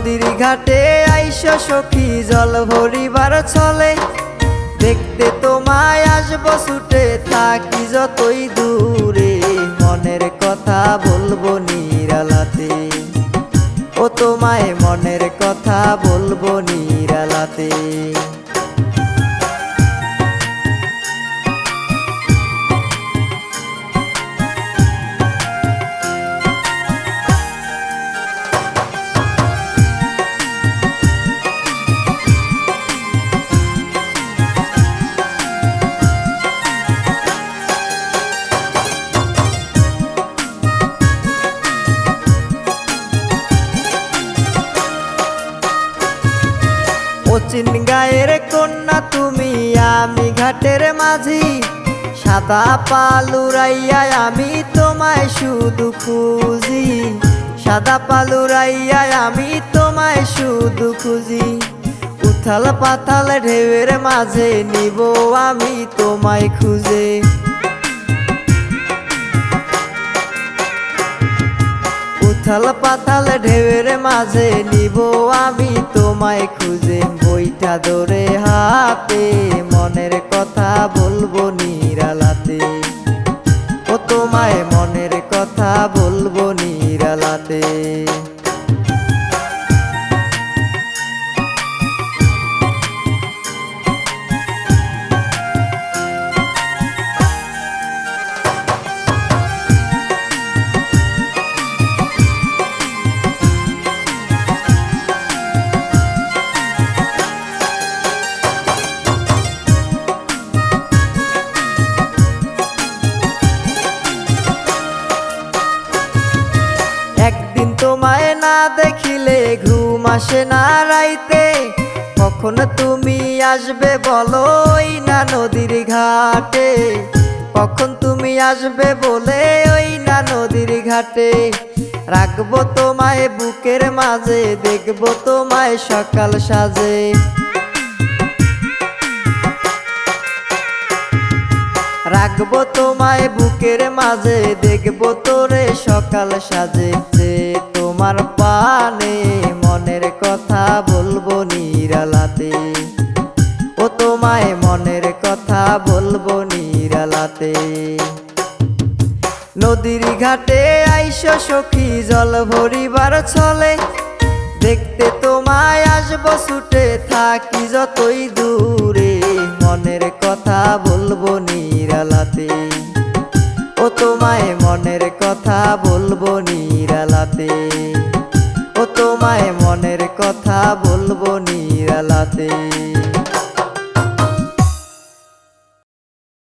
নদীর ঘাটে আইসো সখী জল ভরিবার ছলে, দেখতে তোমায় আসবো ছুটে থাকি যতই দূরে, মনের কথা বলবো নিরালাতে, ও তোমায় মনের কথা বলবো নিরালাতে। অচিন গায়ের কন্যা তুমি, আমি ঘাটের মাঝি, সাদা পালুরাইয়া আমি তোমায় শুধু খুঁজি, সাদা পালুরাইয়া আমি তোমায় শুধু খুঁজি। উথাল পাথাল ঢেউয়ের মাঝে নিব আমি তোমায় খুঁজে, উথাল পাথাল ঢেউয়ের মাঝে নিব আমি তোমায় খুঁজে। বইটা ধরে হাতে মনের কথা বলবো নিরালাতে, ও তোমায় মনের কথা বলবো নিরালাতে। একদিন তোমায় না দেখিলে ঘুম আসে না রাইতে, কখন তুমি আসবে বলো ওই না নদীর ঘাটে, কখন তুমি আসবে বলে ওই না নদীর ঘাটে। রাখবো তোমায় বুকের মাঝে, দেখবো তোমায় সকাল সাজে, রাখবো তোমায় বুকের মাঝে, দেখবো তোরে সকাল সাজে। যে তোমার পানে মনের কথা বলবো নিরালাতে, ও তোমায় মনের কথা বলবো নিরালাতে। নদীর ঘাটে আইসো সখী জল ভরিবার ছলে, দেখতে তোমায় আসবো ছুটে থাকি যতই দূরে, মনের কথা বলবো নিরালাতে, ও তোমায় মনের কথা বলবো নিরালাতে, ও তোমায় মনের কথা বলবো নিরালাতে।